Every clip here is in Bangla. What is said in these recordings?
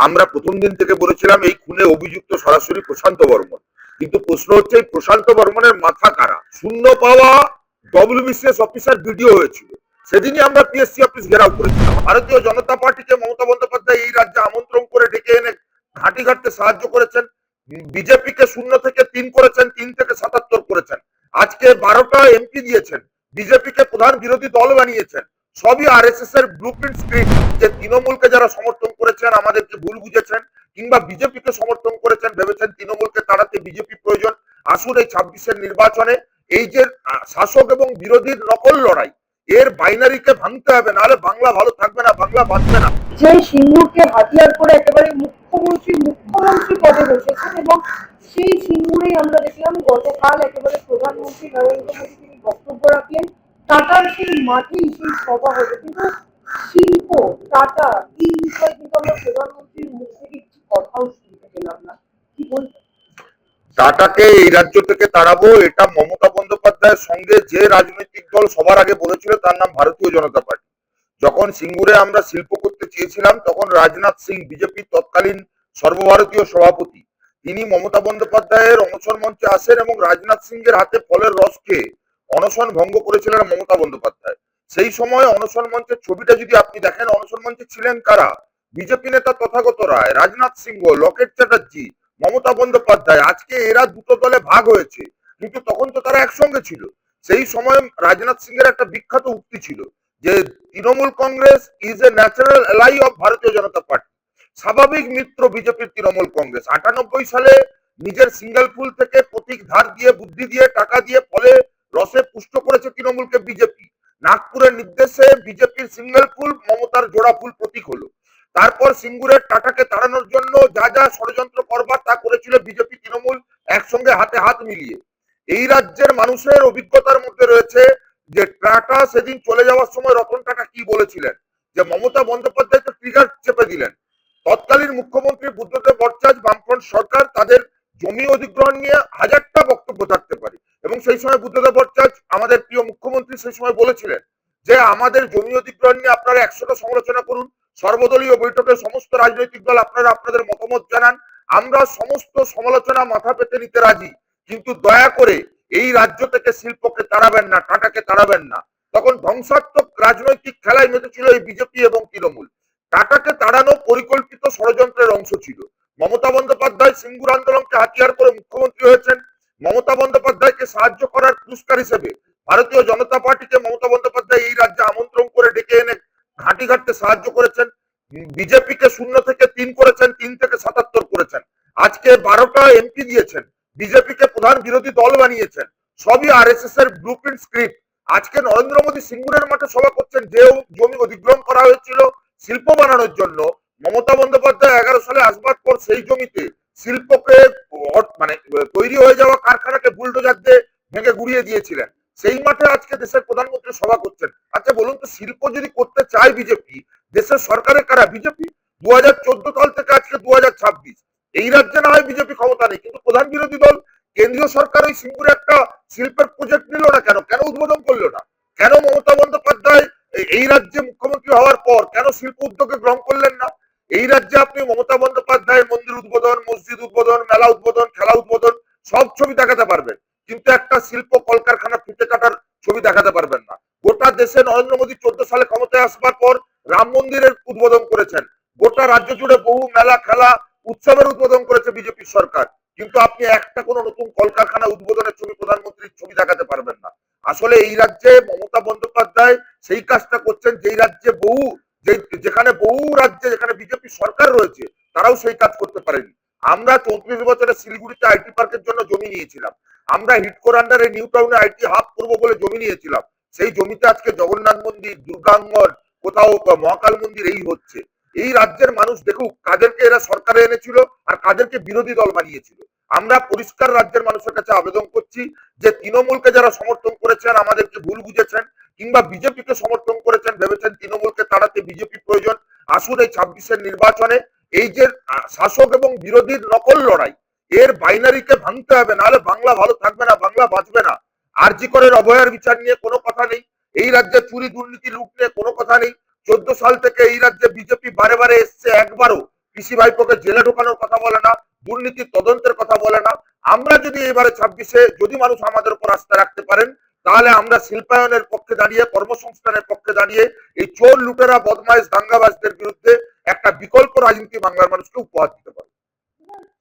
আমরা প্রথম দিন থেকে বলেছিলাম এই খুনে অভিযুক্ত সরাসরি প্রশান্ত বর্মন। কিন্তু প্রশ্ন হচ্ছে এই প্রশান্ত বর্মনের মাথা কারা? শূন্য পাওয়া ডব্লিউবিসিএস অফিসার ভিডিও হয়েছিল, সেদিনই আমরা পিএসসি অফিস ঘেরাও করেছিলাম। ভারতীয় জনতা পার্টিকে মমতা বন্দ্যোপাধ্যায় এই রাজ্যে আমন্ত্রণ করে ডেকে এনে ঘাঁটি ঘাটতে সাহায্য করেছেন। বিজেপিকে 0 থেকে 3 করেছেন, 3 থেকে 77 করেছেন। আজকে 12টা এমপি দিয়েছেন, বিজেপিকে প্রধান বিরোধী দল বানিয়েছেন। সবই আরএসএস এর ব্লুপ্রিন্ট স্ক্রিপ্ট। যে তৃণমূলকে যারা সমর্থন করেছেন আমাদেরকে ভুল বুঝেছেন, কিংবা বিজেপিকে সমর্থন করেছেন ভেবেছেন তৃণমূলকে তাড়াতে বিজেপি প্রয়োজন। আসুন এই 26-এর নির্বাচনে এই যে শাসক এবং বিরোধীর নকল লড়াই, এর বাইনারিকে ভাঙতে হবে, নাহলে বাংলা ভালো থাকবে না, বাংলা বাঁচবে না। যে সিঙ্গুরকে হাতিয়ার করে একেবারে মুখ্যমন্ত্রী পদে বসেছেন, এবং সেই সিঙ্গুরেই আমরা দেখলাম গতকাল একেবারে প্রধানমন্ত্রী নরেন্দ্র মোদী তিনি বক্তব্য রাখলেন। টাটার সেই মাঠেই সেই সভা হলো, কিন্তু শিল্প টাটা এই বিষয়ে কিন্তু আমরা প্রধানমন্ত্রীর মুখ থেকে কিছু কথাও শুনতে পেলাম না। কি বলবেন? টাটাকে এই রাজ্য থেকে তাড়াবো, এটা মমতা বন্দ্যোপাধ্যায়ের সঙ্গে যে রাজনৈতিক দল সবার আগে বলেছিল তার নাম ভারতীয় জনতা পার্টি। যখন সিঙ্গুরে আমরা শিল্প করতে চেয়েছিলাম তখন রাজনাথ সিং, বিজেপির তৎকালীন সর্বভারতীয় সভাপতি, তিনি মমতা বন্দ্যোপাধ্যায়ের অনশন মঞ্চে আসেন এবং রাজনাথ সিং এর হাতে ফলের রস খেয়ে অনশন ভঙ্গ করেছিলেন মমতা বন্দ্যোপাধ্যায়। সেই সময় অনশন মঞ্চের ছবিটা যদি আপনি দেখেন, অনশন মঞ্চে ছিলেন কারা? বিজেপি নেতা তথাগত রায়, রাজনাথ সিংহ, লকেট চ্যাটার্জি, মমতা বন্দ্যোপাধ্যায়। আজকে এরা দুটো দলে ভাগ হয়েছে, কিন্তু তখন তো তারা একসঙ্গে ছিল। সেই সময় রাজনাথ সিং এর একটা বিখ্যাত উক্তি ছিল যে Trinamool Congress is a natural এলাই অফ ভারতীয় জনতা পার্টি। স্বাভাবিক মিত্র বিজেপির তৃণমূল কংগ্রেস। 98 সালে নিজের সিঙ্গেল ফুল থেকে প্রতীক ধার দিয়ে, বুদ্ধি দিয়ে, টাকা দিয়ে ফলে রসে পুষ্ট করেছে তৃণমূলকে বিজেপি। নাগপুরের নির্দেশে বিজেপির সিঙ্গেল ফুল মমতার জোড়া ফুল প্রতীক হলো। তারপর সিঙ্গুরের টাটাকে তাড়ানোর জন্য যা যা ষড়যন্ত্র করবার তা করেছিল বিজেপি তৃণমূল একসঙ্গে হাতে হাত মিলিয়ে। এই রাজ্যের মানুষের অভিজ্ঞতার মধ্যে রয়েছে যে টাটা সেদিন চলে যাওয়ার সময় রতন টাটা কি বলেছিলেন, যে মমতা বন্দ্যোপাধ্যায় তো ট্রিগার চেপে দিলেন। তৎকালীন মুখ্যমন্ত্রী বুদ্ধদেব ভট্টাচার্য, বামফ্রন্ট সরকার, তাদের জমি অধিগ্রহণ নিয়ে হাজারটা বক্তব্য থাকতে পারে, এবং সেই সময় বুদ্ধদেব ভট্টাচার্য আমাদের প্রিয় মুখ্যমন্ত্রী সেই সময় বলেছিলেন যে আমাদের জমি অধিগ্রহণ নিয়ে আপনারা 100টা সমালোচনা করুন, সর্বদলীয় বৈঠকে সমস্ত রাজনৈতিক দল আপনারা আপনাদের মতামত জানান, আমরা সমস্ত সমালোচনা মাথা পেতে নিতে রাজি, কিন্তু দয়া করে এই রাজ্য থেকে শিল্পকে তাড়াবেন না, টাটাকে তাড়াবেন না। তখন ধ্বংসাত্মক রাজনৈতিক খেলায় মেতেছিল এই বিজেপি এবং তৃণমূল। টাটাকে তাড়ানো পরিকল্পিত ষড়যন্ত্রের অংশ ছিল। মমতা বন্দ্যোপাধ্যায় সিঙ্গুর আন্দোলনকে হাতিয়ার করে মুখ্যমন্ত্রী হয়েছেন। মমতা বন্দ্যোপাধ্যায়কে সাহায্য করার পুরস্কার হিসেবে ভারতীয় জনতা পার্টিকে মমতা বন্দ্যোপাধ্যায় এই রাজ্যে আমন্ত্রণ করে ডেকে এনে ঘাঁটি ঘাটতে সাহায্য করেছেন। বিজেপিকে 0 থেকে 3 করেছেন, 3 থেকে 77 করেছেন। আজকে 12টা এমপি দিয়েছেন, বিজেপিকে প্রধান বিরোধী দল বানিয়েছেন। সবই আরএসএস এর ব্লুপ্রিন্ট স্ক্রিপ্ট। আজকে নরেন্দ্র মোদী সিঙ্গুরের মাঠে সভা করছেন, যে জমি অধিগ্রহণ করা হয়েছিল শিল্প বানানোর জন্য। মমতা বন্দ্যোপাধ্যায় 11 সালে আসবার পর সেই জমিতে শিল্পকে মানে তৈরি হয়ে যাওয়া কারখানাকে বুলডোজার দিয়ে ভেঙে গুড়িয়ে দিয়েছিলেন। সেই মাঠে আজকে দেশের প্রধানমন্ত্রী সভা করছেন। আচ্ছা বলুন তো, শিল্প যদি করতে চায় বিজেপি, দেশের সরকারের কারা? বিজেপি। 2014 সাল থেকে আজকে 2026, এই রাজ্যে না হয় বিজেপি ক্ষমতা নেই, কিন্তু প্রধান বিরোধী দল। কেন্দ্রীয় সরকার ওই সিঙ্গুরে একটা শিল্পের প্রজেক্ট নিল না কেন? কেন উদ্বোধন করলো না? কেন মমতা বন্দ্যোপাধ্যায় এই রাজ্যে মুখ্যমন্ত্রী হওয়ার পর কেন শিল্প উদ্যোগে গ্রহণ করলেন না? এই রাজ্যে আপনি মমতা বন্দ্যোপাধ্যায় মন্দির উদ্বোধন, মসজিদ উদ্বোধন, মেলা উদ্বোধন, খেলা উদ্বোধন সব ছবি দেখাতে পারবেন, কিন্তু একটা শিল্প কলকারখানা ফিতে কাটার ছবি দেখাতে পারবেন না। গোটা দেশে নরেন্দ্র মোদী 14 সালে ক্ষমতায় আসবার পর রাম মন্দিরের উদ্বোধন করেছেন, গোটা রাজ্য জুড়ে বহু মেলা, খেলা, উৎসবের উদ্বোধন করেছে বিজেপি সরকার, কিন্তু আপনি একটা কোনো নতুন কলকারখানা উদ্বোধনের ছবি, প্রধানমন্ত্রীর ছবি দেখাতে পারবেন না। আসলে এই রাজ্যে মমতা বন্দ্যোপাধ্যায় সেই কাজটা করছেন যেই রাজ্যে যেখানে বহু রাজ্যে যেখানে বিজেপি সরকার রয়েছে তারাও সেই কাজ করতে পারেনি। আমরা 34 বছরে শিলিগুড়িতে আইটি পার্কের জন্য জমি নিয়েছিলাম, আমরা হিটকোর আন্ডারে নিউ টাউনে আইটি হাব করবো বলে জমি নিয়েছিলাম। সেই জমিতে আজকে জগন্নাথ মন্দির, দুর্গাঙ্গন, কোথাও মহাকাল মন্দির এই হচ্ছে। এই রাজ্যের মানুষ দেখুক কাদেরকে এরা সরকারে এনেছিল আর কাদেরকে বিরোধী দল বানিয়েছিল। আমরা পরিষ্কার রাজ্যের মানুষের কাছে আবেদন করছি যে তৃণমূলকে যারা সমর্থন করেছেন আমাদেরকে ভুল বুঝেছেন, কিংবা বিজেপিকে সমর্থন করেছেন ভেবেছেন তৃণমূলকে তাড়াতে বিজেপি প্রয়োজন, আসুন এই 26-এর নির্বাচনে এই যে শাসক এবং বিরোধীর নকল লড়াই, এর বাইনারিকে ভাঙতে হবে, নাহলে বাংলা ভালো থাকবে না, বাংলা বাঁচবে না। আরজি করের অভয়ার বিচার নিয়ে কোনো কথা নেই, এই রাজ্যে চুরি দুর্নীতি লুট নিয়ে কোনো কথা নেই। 14 সাল থেকে এই রাজ্যে বিজেপি বারে বারে এসছে, একবারও পিসি ভাইপোকে জেলে ঢোকানোর কথা বলে না, দুর্নীতি তদন্তের কথা বলে না। আমরা যদি এবারে 26-এ যদি মানুষ আমাদের উপর আস্থা রাখতে পারেন, তাহলে আমরা শিল্পায়নের পক্ষে দাঁড়িয়ে, কর্মসংস্থানের পক্ষে দাঁড়িয়ে এই চোর লুটেরা বদমাইশ দাঙ্গাবাজদের বিরুদ্ধে একটা বিকল্প রাজনীতি বাংলার মানুষকে উপহার দিতে পারে।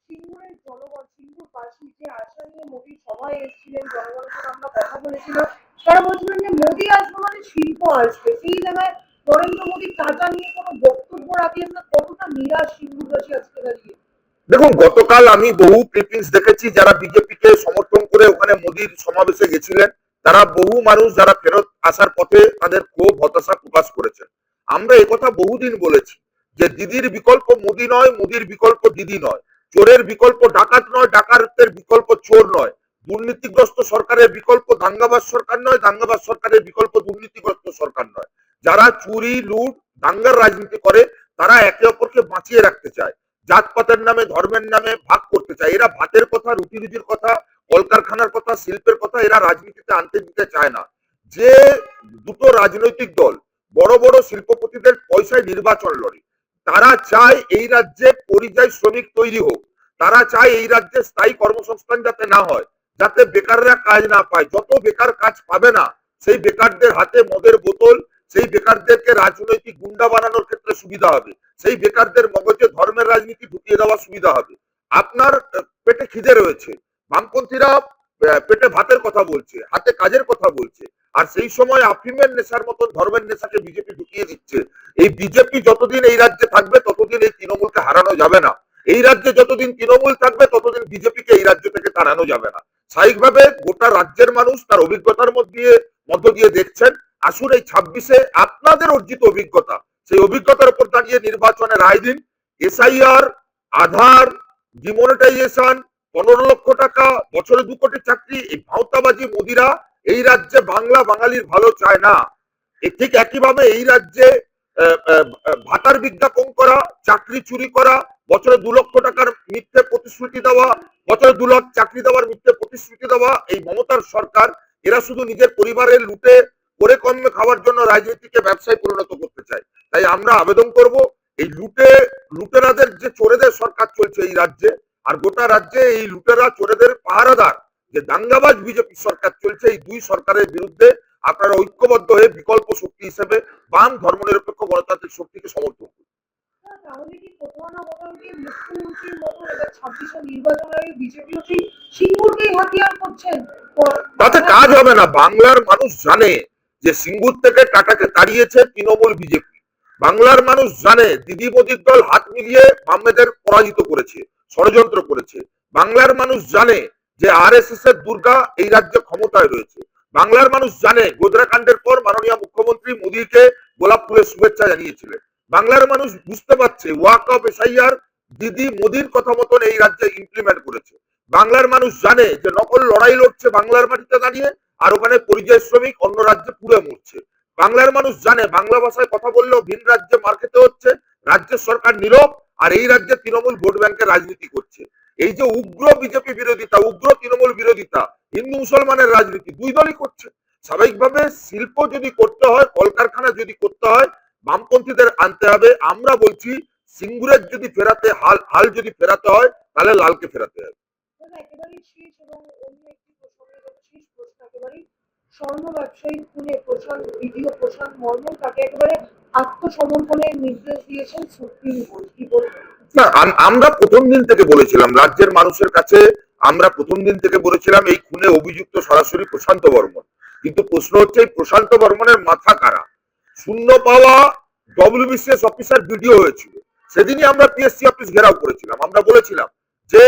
সিঙ্গুরের জনগণ, সিঙ্গুরবাসী যে আশা নিয়ে মোদী সভায় এসেছিলেন, জনগণের সাথে আমরা কথা বলেছিলাম, তারা বলছিলেন যে মোদী আসবে মানে শিল্প আসবে। সেই জায়গায় নরেন্দ্র মোদী টাটা নিয়ে কোনো বক্তব্য রাখলেন না। কতটা নিরাশ সিঙ্গুরবাসী আজকে দাঁড়িয়ে? দেখুন, গতকাল আমি বহু ক্লিপিংস দেখেছি যারা বিজেপিকে সমর্থন করে ওখানে মোদির সমাবেশে গেছিলেন। তারা বহু মানুষ যারা ফেরত আসার পথে তাদের ক্ষোভ হতাশা প্রকাশ করেছেন। আমরা একথা বহুদিন বলেছি যে দিদির বিকল্প মোদি নয়, মোদির বিকল্প দিদি নয়, চোরের বিকল্প ডাকাত নয়, ডাকাতের বিকল্প চোর নয়, দুর্নীতিগ্রস্ত সরকারের বিকল্প দাঙ্গাবাজ সরকার নয়, দাঙ্গাবাজ সরকারের বিকল্প দুর্নীতিগ্রস্ত সরকার নয়। যারা চুরি লুট দাঙ্গার রাজনীতি করে তারা একে অপরকে বাঁচিয়ে রাখতে চায়, জাতপাতের নামে ধর্মের নামে ভাগ করতে চায়। এরা ভাতের কথা, রুটি রুজির কথা, কলকারখানার কথা, শিল্পের কথা এরা রাজনীতিতে আনতে দিতে চায় না। যে দুটো রাজনৈতিক দল বড় বড় শিল্পপতিদের পয়সায় নির্বাচন লড়ে, তারা চায় এই রাজ্যে পরিযায়ী শ্রমিক তৈরি হোক, তারা চায় এই রাজ্যে স্থায়ী কর্মসংস্থান যাতে না হয়, যাতে বেকাররা কাজ না পায়। যত বেকার কাজ পাবে না সেই বেকারদের হাতে মদের বোতল, সেই বেকারদেরকে রাজনৈতিক গুন্ডা বানানোর ক্ষেত্রে সুবিধা হবে, সেই বেকারদের মগজে ধর্মের রাজনীতি ঢুকিয়ে দেওয়া সুবিধা হবে। আপনার পেটে খিদে রয়েছে, বামপন্থীরা পেটে ভাতের কথা বলছে, হাতে কাজের কথা বলছে, আর সেই সময় আফিমের নেশার মতন ধর্মের নেশাকে বিজেপি ঢুকিয়ে দিচ্ছে। এই বিজেপি যতদিন এই রাজ্যে থাকবে ততদিন এই তৃণমূলকে হারানো যাবে না। এই রাজ্যে যতদিন তৃণমূল থাকবে ততদিন বিজেপিকে এই রাজ্য থেকে তাড়ানো যাবে না। স্বাভাবিকভাবে গোটা রাজ্যের মানুষ তার অভিজ্ঞতার মধ্য দিয়ে দেখছেন। আসুন এই 26-এ আপনাদের অর্জিত অভিজ্ঞতা, সেই অভিজ্ঞতার উপর দাঁড়িয়ে নির্বাচনে রায় দিন। এসআইআর, আধার, ডিমনিটাইজেশন, 15 লক্ষ টাকা, বছরে 2 কোটি চাকরি, এই ভাওতাবাজি মোদিরা এই রাজ্যে বাংলা বাঙালির ভালো চায় না। ঠিক একইভাবে এই রাজ্যে ভাতার বিজ্ঞাপন করা, চাকরি চুরি করা, বছরে 2 লক্ষ টাকার মিথ্যে প্রতিশ্রুতি দেওয়া, বছরে 2 লাখ চাকরি দেওয়ার মিথ্যে প্রতিশ্রুতি দেওয়া, এই মমতার সরকার এরা শুধু নিজের পরিবারের লুটে করে কমে খাওয়ার জন্য রাজনীতিকে ব্যবসায় পরিণত করতে চায়। তাই আমরা আবেদন করব, এই লুটেরাদের যে চোরেদের সরকার চলছে এই রাজ্যে, আর গোটা রাজ্যে এই লুটেরা চোরেদের পাহারাদার যে দাঙ্গাবাজ বিজেপি সরকার চলছে, এই দুই সরকারের বিরুদ্ধে আপনারা ঐক্যবদ্ধ হয়ে বিকল্প শক্তি হিসেবে বাম ধর্মনিরপেক্ষ গণতান্ত্রিক শক্তিকে সমর্থন করুন। তাহলে কি কোথাও না কোথাও কি মুখ্যমন্ত্রীর মতো এবার 26-এর নির্বাচনের আগে বিজেপিও সেই সিঙ্গুরকেই হাতিয়ার করছেন? তাতে কাজ হবে না। বাংলার মানুষ জানে যে সিঙ্গুর থেকে টাটাকে তাড়িয়েছে তৃণমূল বিজেপি। বাংলার মানুষ জানে দিদি মোদীর দল হাত মিলিয়ে বামেদের পরাজিত করেছে, ষড়যন্ত্র করেছে। বাংলার মানুষ জানে যে আরএসএস এর দুর্গা এই রাজ্যে ক্ষমতায় রয়েছে। বাংলার মানুষ জানে গোদরাকাণ্ডের পর মাননীয় মুখ্যমন্ত্রী মোদীকে গোলাপ ফুলের শুভেচ্ছা জানিয়েছিলেন। বাংলার মানুষ বুঝতে পারছে ওয়াকফ, এসআইআর দিদি মোদীর কথা মতন এই রাজ্যে ইমপ্লিমেন্ট করেছে। বাংলার মানুষ জানে যে নকল লড়াই লড়ছে বাংলার মাটিতে দাঁড়িয়ে, আর ওখানে পরিযায়ী শ্রমিক অন্য রাজ্যে পুড়ে মরছে। বাংলার মানুষ জানে বাংলা ভাষায় কথা বললেও ভিন রাজ্যে মার খেতে হচ্ছে, রাজ্যের সরকার নীরব, আর এই রাজ্যে তৃণমূল ভোট ব্যাংকের রাজনীতি করছে। এই যে উগ্র বিজেপি বিরোধিতা, উগ্র তৃণমূল বিরোধিতা, হিন্দু মুসলমানের রাজনীতি দুই দলই করছে। স্বাভাবিকভাবে শিল্প যদি করতে হয়, কলকারখানা যদি করতে হয়, বামপন্থীদের আনতে হবে। আমরা বলছি সিঙ্গুরের যদি ফেরাতে হাল যদি ফেরাতে হয় তাহলে লালকে ফেরাতে হবে। একেবারেই শেষ এবং অন্য একটি প্রসঙ্গে যাবো, শেষ প্রশ্ন একেবারেই। স্বর্ণ ব্যবসায়ী খুনে প্রশান্ত, ভিডিও প্রশান্ত মর্মন, তাকে একেবারে আত্মসমর্পণের নির্দেশ দিয়েছেন সুপ্রিম কোর্ট। কি বলবেন? না, আমরা প্রথম দিন থেকে বলেছিলাম রাজ্যের মানুষের কাছে, আমরা প্রথম দিন থেকে বলেছিলাম এই খুনে অভিযুক্ত সরাসরি প্রশান্ত বর্মন। কিন্তু প্রশ্ন হচ্ছে এই প্রশান্ত বর্মনের মাথা কারা? শূন্য পাওয়া ডব্লিউবিসিএস অফিসার ভিডিও হয়েছিল, সেদিনই আমরা পিএসসি অফিস ঘেরাও করেছিলাম। আমরা বলেছিলাম যে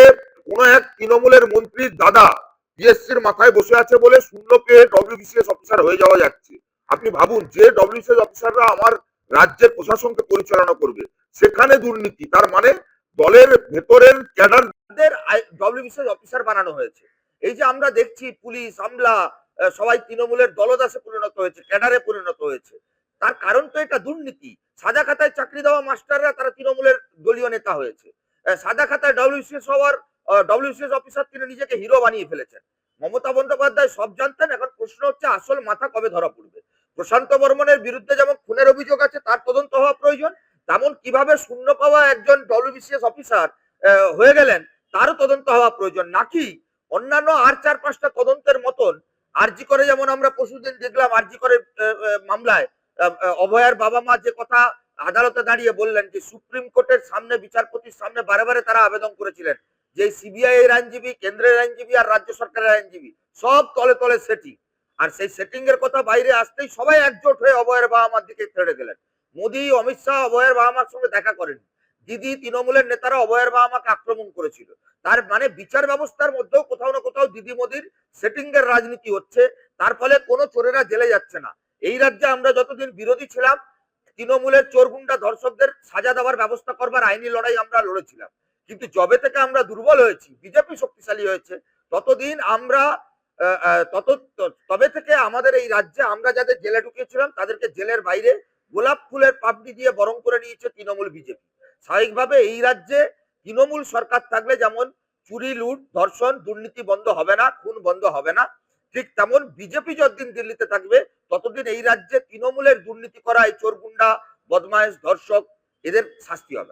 কোন এক তৃণমূলের মন্ত্রীর দাদা পিএসসির মাথায় বসে আছে বলে শূন্য পেয়ে ডব্লিউবিসিএস অফিসার হয়ে যাওয়া যাচ্ছে। আপনি ভাবুন, যে ডব্লিউবিসিএস অফিসাররা আমার রাজ্যের প্রশাসনকে পরিচালনা করবে সেখানে দুর্নীতি, তার মানে দলের ভেতরের ক্যাডারদের ডব্লিউবিসিএস অফিসার বানানো হয়েছে। এই যে আমরা দেখছি পুলিশ আমলা সবাই তৃণমূলের দলদাসে পরিণত হয়েছে, ক্যাডারে পরিণত হয়েছে। তার কারণ তো এটা দুর্নীতি। সাদা খাতায় চাকরি দেওয়া মাস্টাররা তারা তৃণমূলের দলীয় নেতা হয়েছে। সাদা খাতায় ডব্লিউবিসিএস হওয়ার ডব্লিউবিসিএস অফিসার তিনি নিজেকে হিরো বানিয়ে ফেলেছেন। মমতা বন্দ্যোপাধ্যায় সব জানতেন, এখন প্রশ্ন হচ্ছে আসল মাথা কবে ধরা পড়বে। প্রশান্ত বর্মনের বিরুদ্ধে যেমন খুনের অভিযোগ আছে তার তদন্ত হওয়া প্রয়োজন, তেমন কিভাবে শূন্য পাওয়া একজন ডব্লিউবিসিএস অফিসার হয়ে গেলেন তারও তদন্ত হওয়া প্রয়োজন, নাকি অন্যান্য আর 4-5টা তদন্তের মতন আরজি করে, যেমন আমরা পরশুদিন দেখলাম আরজি করে মামলায় অভয়ার বাবা মা যে কথা আদালতে দাঁড়িয়ে বললেন যে সুপ্রিম কোর্টের সামনে বিচারপতির সামনে বারে বারে তারা আবেদন করেছিলেন যে সিবিআই এর আইনজীবী, কেন্দ্রের আইনজীবী আর রাজ্য সরকারের আইনজীবী সব তলে তলে সেটিং, আর সেই সেটিং এর কথা বাইরে আসতেই সবাই একজোট হয়ে অভয়ের বাবা মার দিকে ছেড়ে গেলেন। মোদী, অমিত শাহ অভয়ের বাবা মার সঙ্গে দেখা করেন, দিদি তৃণমূলের নেতারা অভয়ের বাবা মাকে আক্রমণ করেছিল। তার মানে বিচার ব্যবস্থার মধ্যেও কোথাও না কোথাও দিদি মোদির সেটিং এর রাজনীতি হচ্ছে, তার ফলে কোনো চোরেরা জেলে যাচ্ছে না। এই রাজ্যে আমরা যতদিন বিরোধী ছিলাম তৃণমূলের চোরগুন্ডা ধর্ষকদের সাজা দেওয়ার ব্যবস্থা করবার আইনি লড়াই আমরা লড়েছিলাম, কিন্তু যবে থেকে আমরা দুর্বল হয়েছি, বিজেপি শক্তিশালী হয়েছে, ততদিন আমরা তবে থেকে আমাদের এই রাজ্যে আমরা যাদের জেলে ঢুকিয়েছিলাম তাদেরকে জেলের বাইরে গোলাপ ফুলের পাপড়ি দিয়ে বরণ করে নিয়েছে তৃণমূল বিজেপি। স্বাভাবিকভাবে এই রাজ্যে তৃণমূল সরকার থাকলে যেমন চুরি, লুট, ধর্ষণ, দুর্নীতি বন্ধ হবে না, খুন বন্ধ হবে না, ঠিক তেমন বিজেপি যতদিন দিল্লিতে থাকবে ততদিন এই রাজ্যে তৃণমূলের দুর্নীতি করা এই চোরগুন্ডা, বদমাইশ, ধর্ষক এদের শাস্তি হবে।